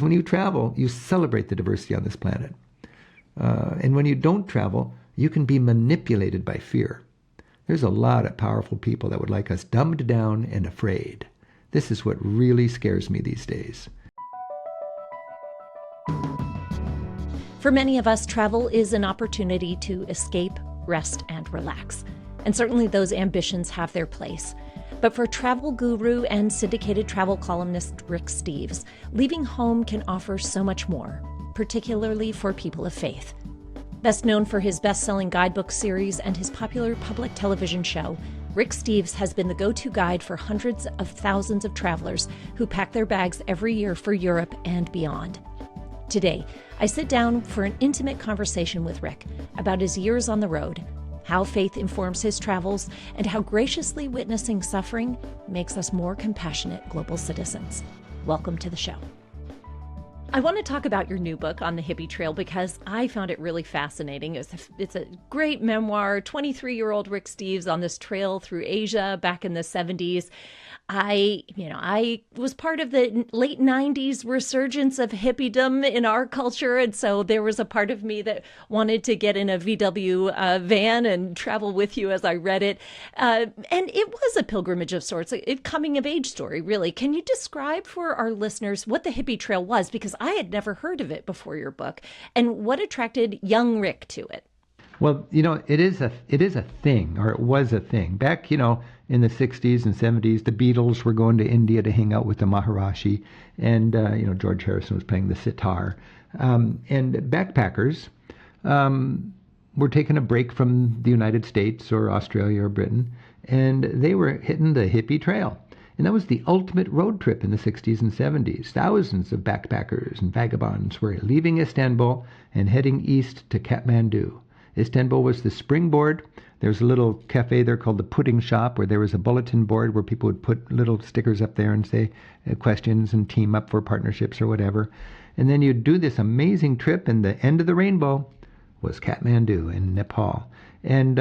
When you travel, you celebrate the diversity on this planet. And when you don't travel, you can be manipulated by fear. There's a lot of powerful people that would like us dumbed down and afraid. This is what really scares me these days. For many of us, travel is an opportunity to escape, rest, and relax. And certainly those ambitions have their place. But for travel guru and syndicated travel columnist Rick Steves, leaving home can offer so much more, particularly for people of faith. Best known for his best-selling guidebook series and his popular public television show, Rick Steves has been the go-to guide for hundreds of thousands of travelers who pack their bags every year for Europe and beyond. Today, I sit down for an intimate conversation with Rick about his years on the road, how faith informs his travels, and how graciously witnessing suffering makes us more compassionate global citizens. Welcome to the show. I want to talk about your new book, On the Hippie Trail, because I found it really fascinating. It's a great memoir, 23-year-old Rick Steves on this trail through Asia back in the 70s. I was part of the late 90s resurgence of hippiedom in our culture. And so there was a part of me that wanted to get in a VW van and travel with you as I read it. And it was a pilgrimage of sorts, a coming of age story, really. Can you describe for our listeners what the Hippie Trail was? Because I had never heard of it before your book, and what attracted young Rick to it. Well, it is a thing, or it was a thing. Back, in the 60s and 70s, the Beatles were going to India to hang out with the Maharishi, and, George Harrison was playing the sitar. And backpackers were taking a break from the United States or Australia or Britain, and they were hitting the hippie trail. And that was the ultimate road trip in the 60s and 70s. Thousands of backpackers and vagabonds were leaving Istanbul and heading east to Kathmandu. Istanbul was the springboard. There was a little cafe there called the Pudding Shop, where there was a bulletin board where people would put little stickers up there and say questions and team up for partnerships or whatever. And then you'd do this amazing trip, and the end of the rainbow was Kathmandu in Nepal. And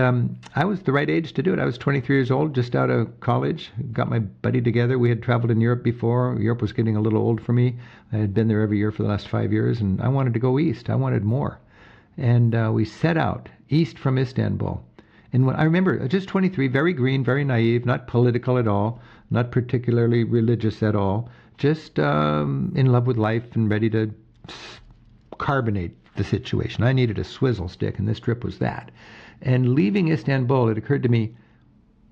I was the right age to do it. I was 23 years old, just out of college, got my buddy together. We had traveled in Europe before. Europe was getting a little old for me. I had been there every year for the last 5 years, and I wanted to go east. I wanted more. And we set out east from Istanbul. And when I remember, just 23, very green, very naive, not political at all, not particularly religious at all, just in love with life and ready to carbonate the situation. I needed a swizzle stick, and this trip was that. And leaving Istanbul, it occurred to me,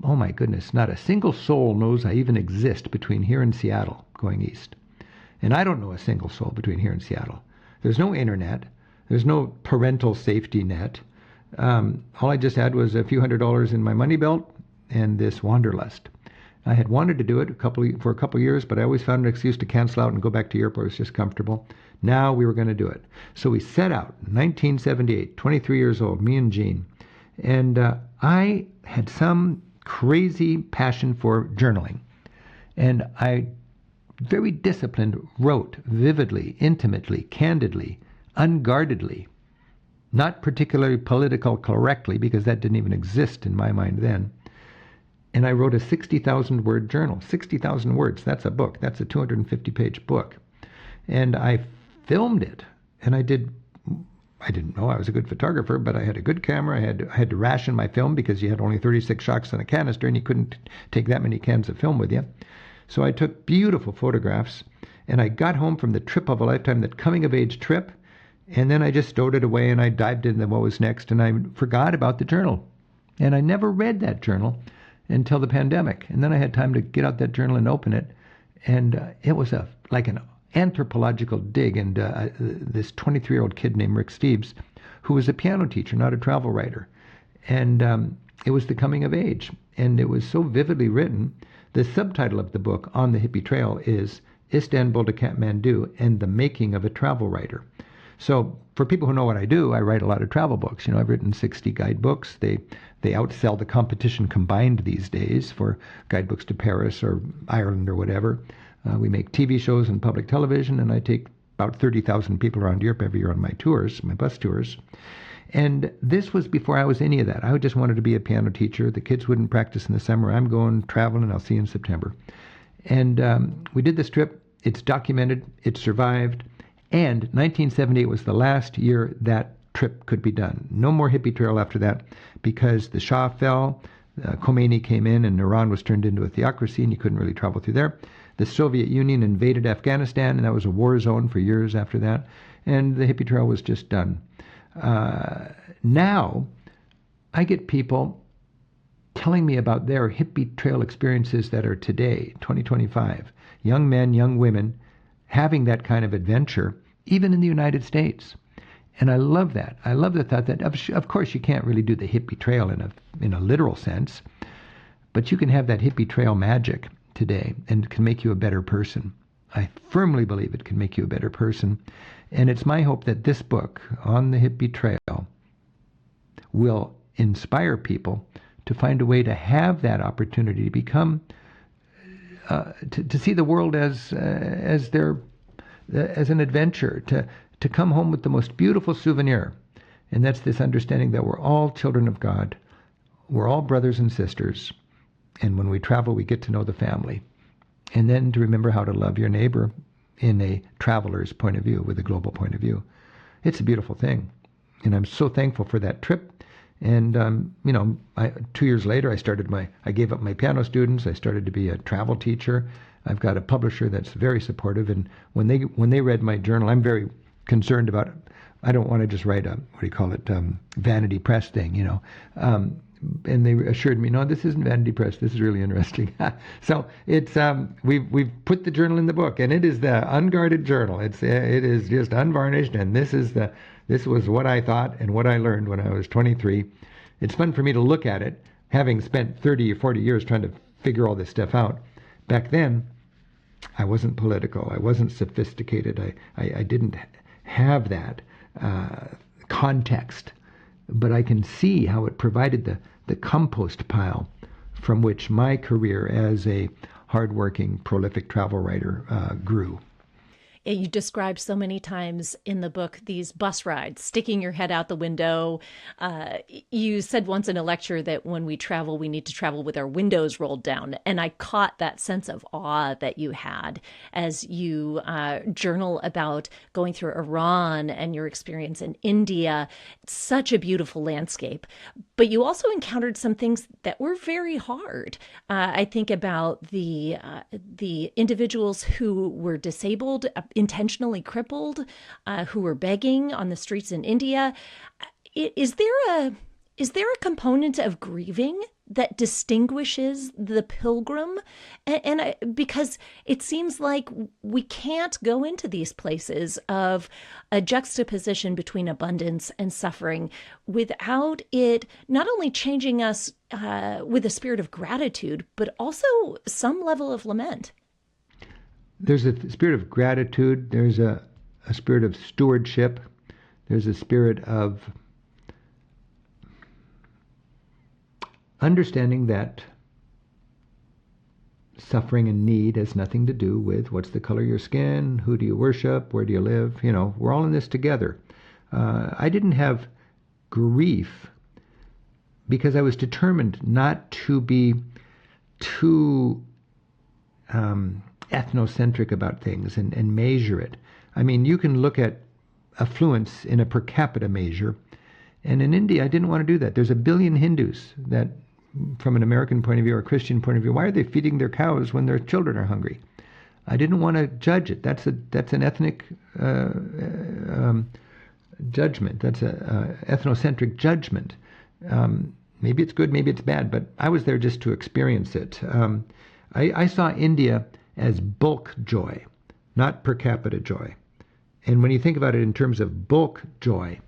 oh my goodness, not a single soul knows I even exist between here and Seattle going east. And I don't know a single soul between here and Seattle. There's no internet. There's no parental safety net. All I just had was a few $100s in my money belt and this wanderlust. I had wanted to do it for a couple years, but I always found an excuse to cancel out and go back to Europe where it was just comfortable. Now we were going to do it. So we set out, 1978, 23 years old, me and Jean. And I had some crazy passion for journaling. And I, very disciplined, wrote vividly, intimately, candidly, unguardedly, not particularly political correctly, because that didn't even exist in my mind then. And I wrote a 60,000 word journal. 60,000 words, that's a book. That's a 250-page book. And I filmed it. And I didn't know I was a good photographer, but I had a good camera. I had to ration my film because you had only 36 shots in a canister, and you couldn't take that many cans of film with you. So I took beautiful photographs, and I got home from the trip of a lifetime, that coming-of-age trip, and then I just stowed it away, and I dived into what was next, and I forgot about the journal. And I never read that journal until the pandemic. And then I had time to get out that journal and open it, and it was like an anthropological dig into this 23-year-old kid named Rick Steves, who was a piano teacher, not a travel writer. And it was the coming of age, and it was so vividly written. The subtitle of the book, On the Hippie Trail, is Istanbul to Kathmandu and the Making of a Travel Writer. So for people who know what I do, I write a lot of travel books. I've written 60 guidebooks. They outsell the competition combined these days for guidebooks to Paris or Ireland or whatever. We make TV shows and public television, and I take about 30,000 people around Europe every year on my tours, my bus tours. And this was before I was any of that. I just wanted to be a piano teacher. The kids wouldn't practice in the summer. I'm going traveling, and I'll see you in September. And we did this trip. It's documented. It survived. And 1978 was the last year that trip could be done. No more hippie trail after that because the Shah fell, Khomeini came in, and Iran was turned into a theocracy, and you couldn't really travel through there. The Soviet Union invaded Afghanistan, and that was a war zone for years after that. And the hippie trail was just done. Now, I get people telling me about their hippie trail experiences that are today, 2025. Young men, young women, having that kind of adventure, even in the United States. And I love that. I love the thought that, of course, you can't really do the hippie trail in a literal sense, but you can have that hippie trail magic today, and it can make you a better person. I firmly believe it can make you a better person. And it's my hope that this book, On the Hippie Trail, will inspire people to find a way to have that opportunity to become, to see the world as an adventure, to come home with the most beautiful souvenir. And that's this understanding that we're all children of God. We're all brothers and sisters. And when we travel, we get to know the family. And then to remember how to love your neighbor in a traveler's point of view, with a global point of view. It's a beautiful thing. And I'm so thankful for that trip. And, 2 years later, I gave up my piano students. I started to be a travel teacher. I've got a publisher that's very supportive. And when they read my journal, I'm very concerned about, I don't want to just write a, vanity press thing, and they assured me, no, this isn't vanity press. This is really interesting. So it's we've put the journal in the book, and it is the unguarded journal. It is just unvarnished, and this was what I thought and what I learned when I was 23. It's fun for me to look at it, having spent 30 or 40 years trying to figure all this stuff out. Back then, I wasn't political. I wasn't sophisticated. I didn't have that context. But I can see how it provided the compost pile from which my career as a hardworking, prolific travel writer grew. You described so many times in the book these bus rides, sticking your head out the window. You said once in a lecture that when we travel, we need to travel with our windows rolled down. And I caught that sense of awe that you had as you journal about going through Iran and your experience in India. It's such a beautiful landscape. But you also encountered some things that were very hard. I think about the individuals who were disabled, intentionally crippled, who were begging on the streets in India. Is there a component of grieving that distinguishes the pilgrim? And because it seems like we can't go into these places of a juxtaposition between abundance and suffering without it not only changing us with a spirit of gratitude, but also some level of lament. There's a spirit of gratitude. There's a spirit of stewardship. There's a spirit of understanding that suffering and need has nothing to do with what's the color of your skin, who do you worship, where do you live. We're all in this together. I didn't have grief because I was determined not to be too ethnocentric about things and measure it. I mean, you can look at affluence in a per capita measure, and in India, I didn't want to do that. There's 1 billion Hindus that, from an American point of view or a Christian point of view, why are they feeding their cows when their children are hungry? I didn't want to judge it. That's an ethnic judgment. That's an ethnocentric judgment. Maybe it's good, maybe it's bad, but I was there just to experience it. I saw India as bulk joy, not per capita joy. And when you think about it in terms of bulk joy,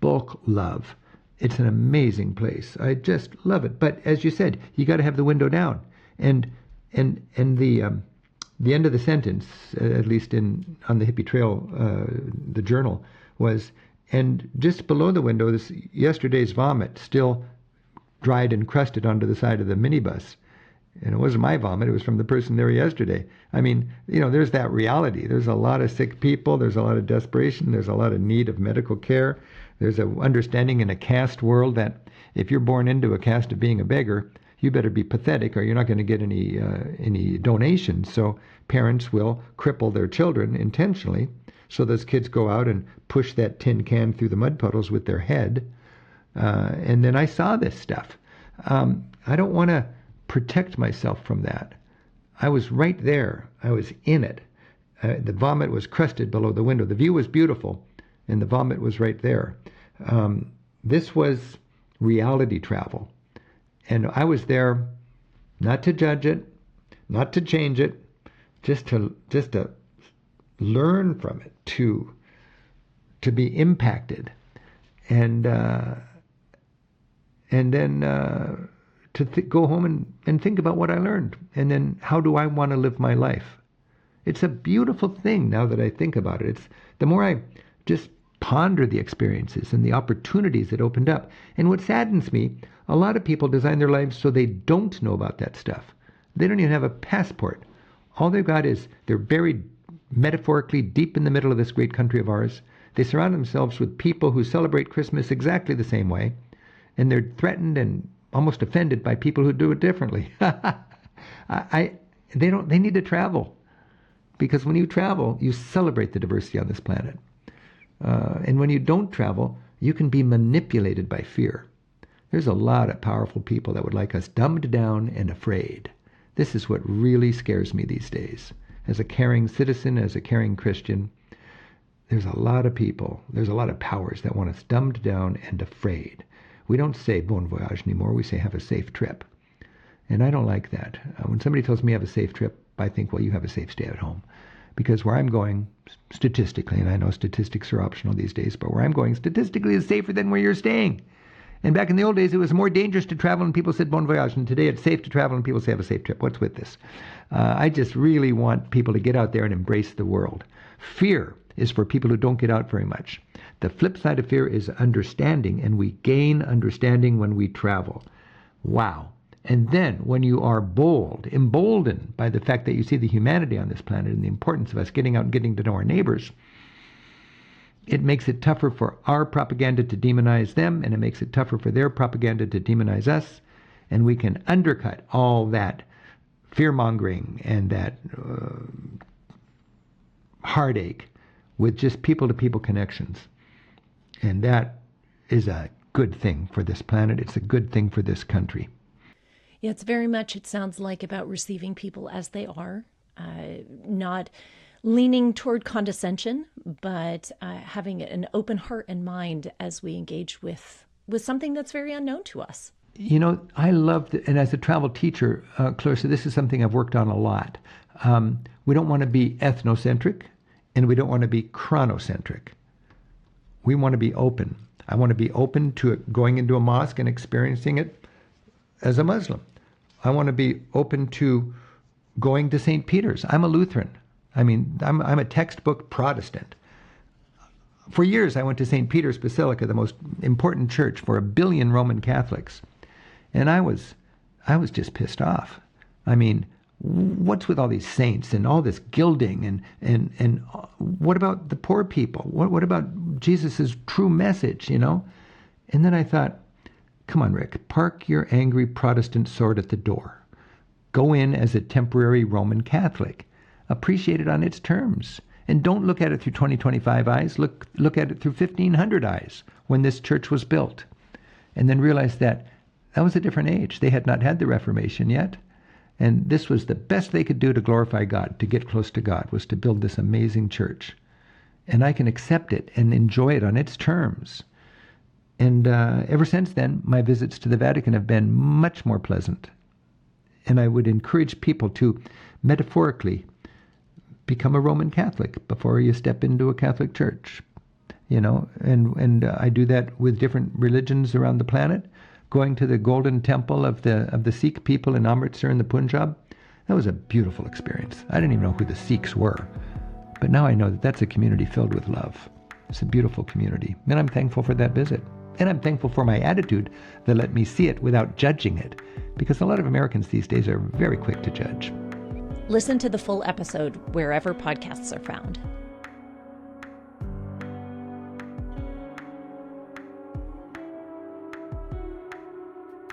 bulk love, it's an amazing place. I just love it. But as you said, you got to have the window down. And the end of the sentence, at least on the Hippie Trail, the journal, was, and just below the window, this yesterday's vomit still dried and crusted onto the side of the minibus. And it wasn't my vomit, it was from the person there yesterday. I mean, there's that reality. There's a lot of sick people, there's a lot of desperation, there's a lot of need of medical care. There's an understanding in a caste world that if you're born into a caste of being a beggar, you better be pathetic or you're not going to get any donations. So parents will cripple their children intentionally So those kids go out and push that tin can through the mud puddles with their head. And then I saw this stuff. I don't want to protect myself from that. I was right there. I was in it. The vomit was crusted below the window. The view was beautiful, and the vomit was right there. This was reality travel. And I was there not to judge it, not to change it, just to learn from it, to be impacted, and then to go home and think about what I learned, and then how do I want to live my life. It's a beautiful thing now that I think about it. It's the more I just ponder the experiences and the opportunities it opened up. And what saddens me, a lot of people design their lives so they don't know about that stuff. They don't even have a passport. All they've got is they're buried metaphorically deep in the middle of this great country of ours. They surround themselves with people who celebrate Christmas exactly the same way, and they're threatened and almost offended by people who do it differently. They need to travel, because when you travel, you celebrate the diversity on this planet. And when you don't travel, you can be manipulated by fear. There's a lot of powerful people that would like us dumbed down and afraid. This is what really scares me these days. As a caring citizen, as a caring Christian, there's a lot of people, there's a lot of powers that want us dumbed down and afraid. We don't say bon voyage anymore, we say have a safe trip. And I don't like that. When somebody tells me have a safe trip, I think, well, you have a safe stay at home. Because where I'm going, statistically, and I know statistics are optional these days, but where I'm going statistically is safer than where you're staying. And back in the old days, it was more dangerous to travel and people said bon voyage. And today it's safe to travel and people say have a safe trip. What's with this? I just really want people to get out there and embrace the world. Fear is for people who don't get out very much. The flip side of fear is understanding, and we gain understanding when we travel. Wow. And then when you are emboldened by the fact that you see the humanity on this planet and the importance of us getting out and getting to know our neighbors, it makes it tougher for our propaganda to demonize them, and it makes it tougher for their propaganda to demonize us, and we can undercut all that fear-mongering and that heartache with just people-to-people connections. And that is a good thing for this planet. It's a good thing for this country. Yeah, it's very much, it sounds like, about receiving people as they are, not leaning toward condescension, but having an open heart and mind as we engage with something that's very unknown to us. You know, I love, and as a travel teacher, Clarissa, this is something I've worked on a lot. We don't want to be ethnocentric, and we don't want to be chronocentric. We want to be open. I want to be open to it, going into a mosque and experiencing it as a Muslim. I want to be open to going to St. Peter's. I'm a Lutheran. I mean, I'm a textbook Protestant. For years, I went to St. Peter's Basilica, the most important church for 1 billion Roman Catholics. And I was just pissed off. I mean, what's with all these saints and all this gilding, and what about the poor people? What about Jesus' true message, you know? And then I thought, come on, Rick, park your angry Protestant sword at the door. Go in as a temporary Roman Catholic. Appreciate it on its terms. And don't look at it through 2025 eyes. Look at it through 1500 eyes when this church was built. And then realize that was a different age. They had not had the Reformation yet. And this was the best they could do to glorify God, to get close to God, was to build this amazing church. And I can accept it and enjoy it on its terms. And ever since then, my visits to the Vatican have been much more pleasant. And I would encourage people to, metaphorically, become a Roman Catholic before you step into a Catholic church. You know, and I do that with different religions around the planet. Going to the Golden Temple of the Sikh people in Amritsar in the Punjab, that was a beautiful experience. I didn't even know who the Sikhs were. But now I know that that's a community filled with love. It's a beautiful community. And I'm thankful for that visit. And I'm thankful for my attitude that let me see it without judging it. Because a lot of Americans these days are very quick to judge. Listen to the full episode wherever podcasts are found.